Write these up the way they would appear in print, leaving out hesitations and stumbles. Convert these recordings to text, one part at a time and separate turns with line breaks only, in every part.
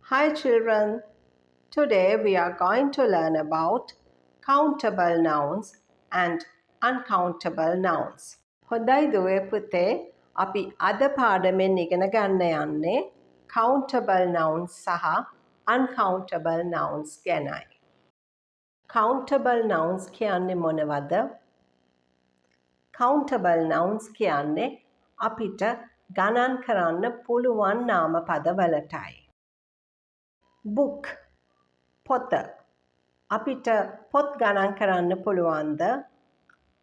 Hi children, today we are going to learn about countable nouns and uncountable nouns. හොඳයි දුවේ පුතේ අපි අද පාඩමෙන් ඉගෙන ගන්න යන්නේ countable nouns සහ uncountable nouns ගැනයි. countable nouns කියන්නේ මොනවද? countable nouns කියන්නේ අපිට ගණන් කරන්න පුළුවන් නාම පදවලටයි. book පොත අපිට පොත් ගණන් කරන්න පුළුවන්ද?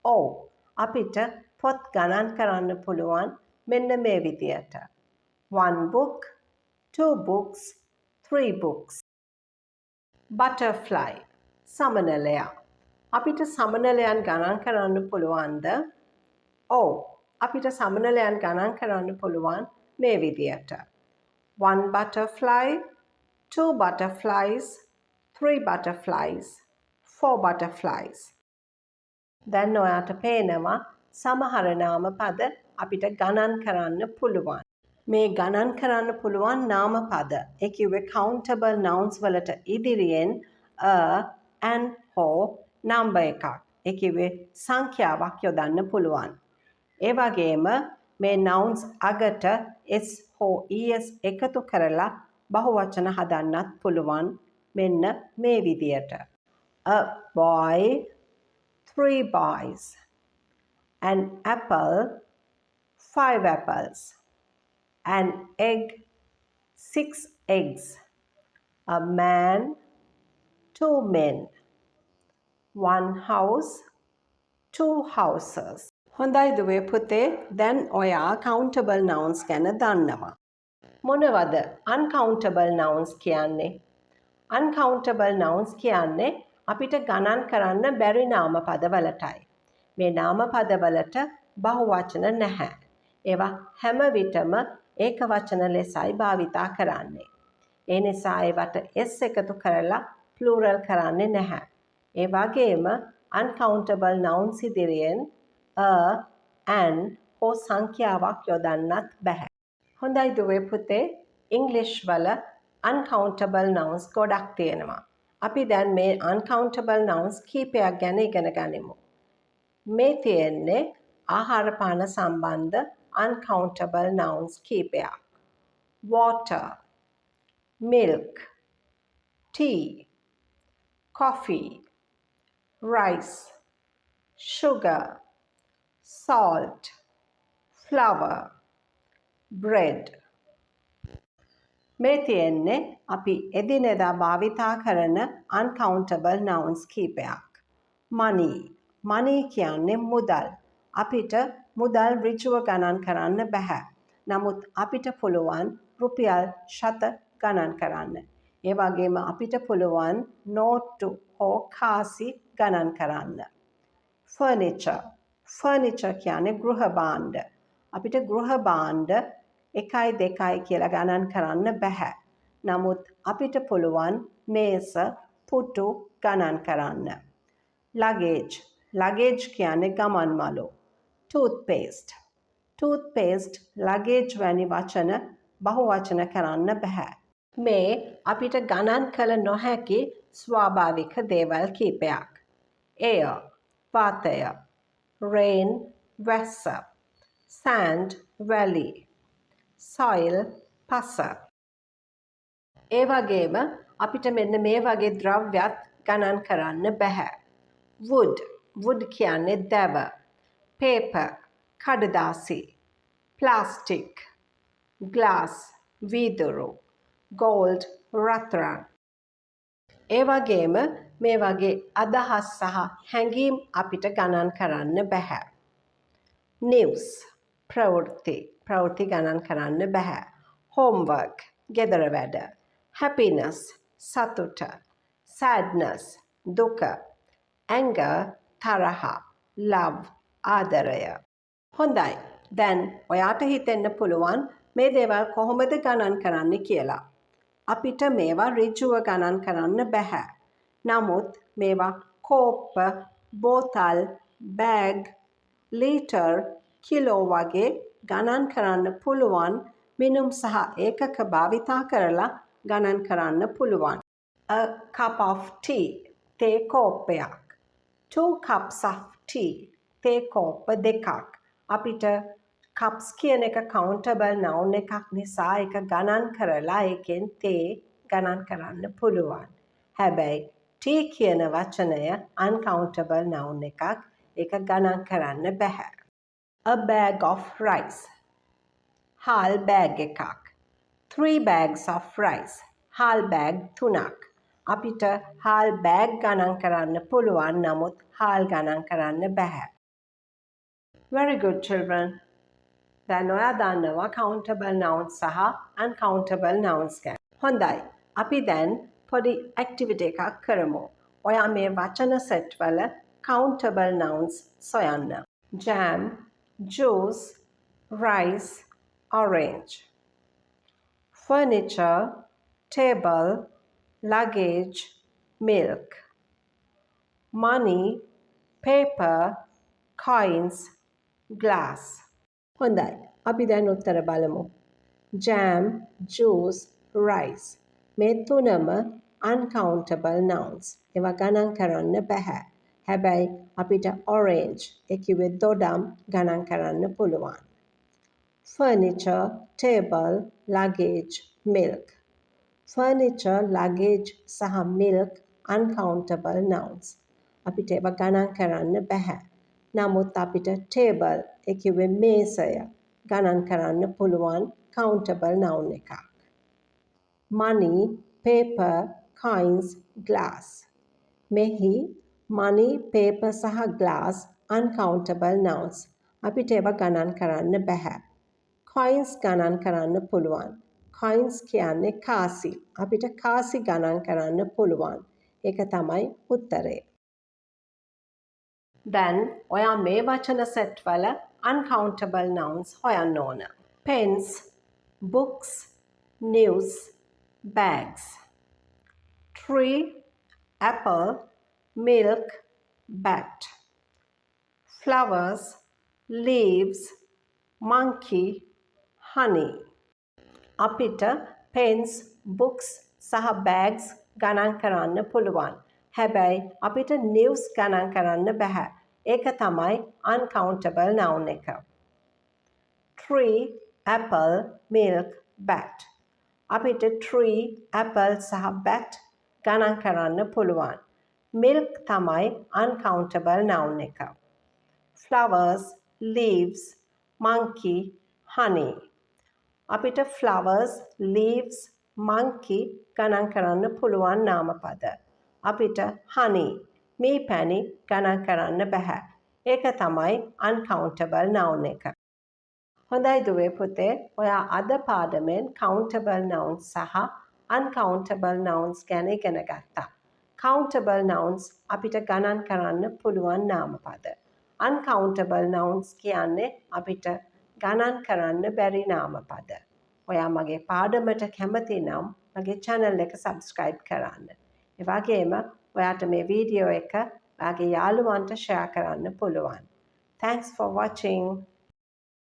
ඔව් අපිට පොත් ගණන් කරන්න පුළුවන් මෙන්න මේ විදියට 1 book 2 books 3 books. butterfly සමනලයා අපිට සමනලයන් ගණන් කරන්න පුළුවන්ද? ඔව් අපිට සමනලයන් ගණන් කරන්න පුළුවන් මේ විදියට 1 butterfly 2 butterflies 3 butterflies 4 butterflies. දැන් ඔයාට පේනවා සමහර නාම පද අපිට ගණන් කරන්න පුළුවන්. මේ ගණන් කරන්න පුළුවන් නාම පද ඒ කිව්වේ countable nouns වලට ඉදිරියෙන් and හෝ number එකක්. ඒ කිව්වේ සංඛ්‍යාවක් යොදන්න පුළුවන්. ඒ වගේම මේ nouns අගට s හෝ es එකතු කරලා බහුවචන හදන්නත් පුළුවන් මෙන්න මේ විදියට. A boy 3 boys. An apple 5 apples. An egg 6 eggs. A man 2 men. 1 house 2 houses. හොඳයි දුවේ පුතේ දැන් ඔයා countable nouns ගැන දන්නවා. මොනවද uncountable nouns කියන්නේ? uncountable nouns කියන්නේ අපිට ගණන් කරන්න බැරි නාම පදවලටයි. මේ නාම පදවලට බහුවචන නැහැ. ඒවා හැම විටම ඒක වචන ලෙසයි භාවිතා කරන්නේ. ඒ නිසා ඒවට s එකතු කරලා plural කරන්නේ නැහැ. ඒ වගේම uncountable nouns ඉදිරියෙන් an හෝ සංඛ්‍යාවක් යොදන්නත් බැහැ. හොඳයි දුවේ පුතේ ඉංග්‍රීසි වල uncountable nouns ගොඩක් තියෙනවා. අපි දැන් මේ uncountable nouns කීපයක් ගැන ඉගෙන ගනිමු. මේ තියෙන්නේ ආහාර පාන සම්බන්ධ uncountable nouns කීපයක්. water, milk, tea, coffee, rice, sugar, salt, flour, bread. මේ තියෙන්නේ අපි එදිනෙදා භාවිතා කරන uncountable nouns කීපයක්. money කියන්නේ මුදල්. අපිට මුදල් ඍජුව ගණන් කරන්න බෑ. නමුත් අපිට පුළුවන් රුපියල් ශත ගණන් කරන්න. ඒ වගේම අපිට පුළුවන් නෝට්ටු හෝ කාසි ගණන් කරන්න. furniture කියන්නේ ගෘහ භාණ්ඩ. අපිට ගෘහ භාණ්ඩ 1 2 කියලා ගණන් කරන්න බෑ. නමුත් අපිට පුළුවන් මේස පුටු ගණන් කරන්න. luggage කියන්නේ ගමන් මලු. toothpaste luggage වැනි වචන බහුවචන කරන්න බෑ. මේ අපිට ගණන් කළ නොහැකි ස්වාභාවික දේවල් කීපයක්. air වාතය, rain වැස්ස, sand වැලි, soil පස. ඒ වගේම අපිට මෙන්න මේ වගේ ද්‍රව්‍යත් ගණන් කරන්න බෑ. wood කියන්නේ දැව, paper කඩදාසි, plastic glass වීදුරු, gold රත්රන්. ඒ වගේම මේ වගේ අදහස් සහ හැඟීම් අපිට ගණන් කරන්න බෑ. news ප්‍රවෘත්ති ගණන් කරන්න බෑ. homework ගෙදර වැඩ, happiness සතුට, sadness දුක, anger තරහ, love ආදරය. හොඳයි දැන් ඔයාට හිතෙන්න පුළුවන් මේ දේවල් කොහොමද ගණන් කරන්නේ කියලා. අපිට මේවා ඍජුව ගණන් කරන්න බෑ. නමුත් මේවා කෝප්ප, බෝතල්, බෑග්, ලීටර්, කිලෝ වගේ ගණන් කරන්න පුළුවන් මිනුම් සහ ඒකක භාවිතා කරලා ගණන් කරන්න පුළුවන්. A cup of tea තේ කෝප්පයක්. 2 cups of tea තේ කෝප්ප දෙකක්. අපිට cups කියන එක countable noun එකක් නිසා ඒක ගණන් කරලා ඒකෙන් තේ ගණන් කරන්න පුළුවන්. හැබැයි tea කියන වචනය uncountable noun එකක්. ඒක ගණන් කරන්න බැහැ. A bag of rice හාල් බෑග් එකක්. 3 bags of rice හාල් බෑග් 3ක්. අපිට හාල් බෑග් ගණන් කරන්න පුළුවන් නමුත් හාල් ගණන් කරන්න බැහැ. Very good children. දැන් ඔයා දන්නවා countable nouns සහ uncountable nouns ගැන. හොඳයි. අපි දැන් පොඩි activity එකක් කරමු. ඔයා මේ වචන set වල countable nouns සොයන්න. Jam, juice, rice, orange. Furniture, table, luggage, milk. Money, paper, coins, glass. හොඳයි. අපි දැන් උත්තර බලමු. Jam, juice, rice. මේ තුනම uncountable nouns. ඒවා ගණන් කරන්න බැහැ. හැබැයි අපිට orange ඒ කිව්වේ දොඩම් ගණන් කරන්න පුළුවන්. Furniture, table, luggage, milk. Furniture, luggage සහ milk uncountable nouns. අපිට ඒවා ගණන් කරන්න බැහැ. නමුත් අපිට table ඒ කිව්වේ මේසය ගණන් කරන්න පුළුවන් countable noun එකක්. Money, paper, coins, glass. මෙහි money, paper සහ glass uncountable nouns. අපිට ඒවා ගණන් කරන්න බැහැ. coins ගණන් කරන්න පුළුවන්. coins කියන්නේ කාසි. අපිට කාසි ගණන් කරන්න පුළුවන්. ඒක තමයි උත්තරේ. දැන් ඔයා මේ වචන සෙට් වල uncountable nouns හොයන්න ඕන. Pens, books, news, bags. Tree, apple, milk, bat. Flowers, leaves, monkey, honey. අපිට pens, books සහ bags ගණන් කරන්න පුළුවන්. හැබැයි අපිට news ගණන් කරන්න බැහැ. ඒක තමයි uncountable noun එක. Tree, apple, milk, bat. අපිට tree, apple සහ bat ගණන් කරන්න පුළුවන්. milk තමයි uncountable noun එක. Flowers, leaves, monkey, honey. අපිට flowers, leaves, monkey ගණන් කරන්න පුළුවන් නාමපද. අපිට honey, මේ පැණි ගණන් කරන්න බැහැ. ඒක තමයි uncountable noun එක. හොඳයි දුවේ පුතේ, ඔයා අද පාඩමෙන් countable nouns සහ uncountable nouns ගැන ඉගෙන ගත්තා. countable nouns අපිට ගණන් කරන්න පුළුවන් නාමපද. uncountable nouns කියන්නේ අපිට ගණන් කරන්න බැරි නාමපද. ඔයා මගේ පාඩමට කැමති නම් මගේ channel එක subscribe කරන්න. ඒ වගේම ඔයාට මේ වීඩියෝ එක ඔයාගේ යාළුවන්ට share කරන්න පුළුවන්. Thanks for watching.